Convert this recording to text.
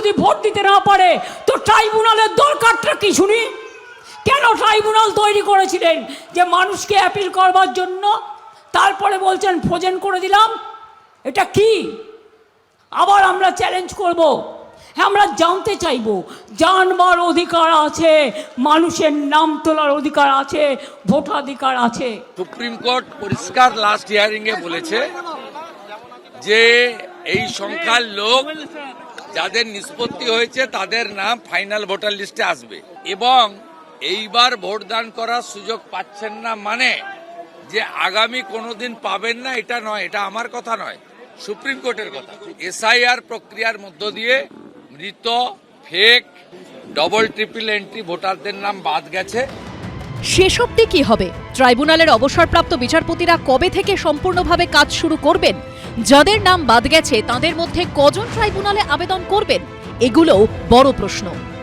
যদি ভোট দিতে না পারে তো ট্রাইব্যুনালের দরকারটা কি শুনি? কেন ট্রাইব্যুনাল তৈরি করেছিলেন? যে মানুষকে অ্যাপিল করবার জন্য। তারপরে বলছেন ফ্রোজেন করে দিলাম। এটা কি? আবার আমরা চ্যালেঞ্জ করব, আমরা জানতে চাইব, জানবার অধিকার আছে, মানুষের নাম তোলার অধিকার আছে, ভোটাধিকার আছে। সুপ্রিম কোর্ট পরিষ্কার লাস্ট হিয়ারিং এ বলেছে যে এই সংখ্যার লোক যাদের নিষ্পত্তি হয়েছে তাদের নাম ফাইনাল ভোটার লিস্টে আসবে এবং এইবার ভোটদান করার সুযোগ পাচ্ছেন না মানে যে আগামী কোনোদিন পাবেন না এটা নয়, এটা আমার কথা নয়, সুপ্রিম কোর্টের কথা। এসআইআর প্রক্রিয়ার মধ্য দিয়ে মৃত, ফেক, ডবল ট্রিপল এন্ট্রি ভোটারদের নাম বাদ গেছে। শেষ অবধি কি হবে? ট্রাইব্যুনালের অবসরপ্রাপ্ত বিচারপতিরা কবে থেকে সম্পূর্ণভাবে কাজ শুরু করবেন? যাদের নাম বাদ গেছে তাদের মধ্যে কজন ট্রাইব্যুনালে আবেদন করবেন? এগুলোও বড় প্রশ্ন।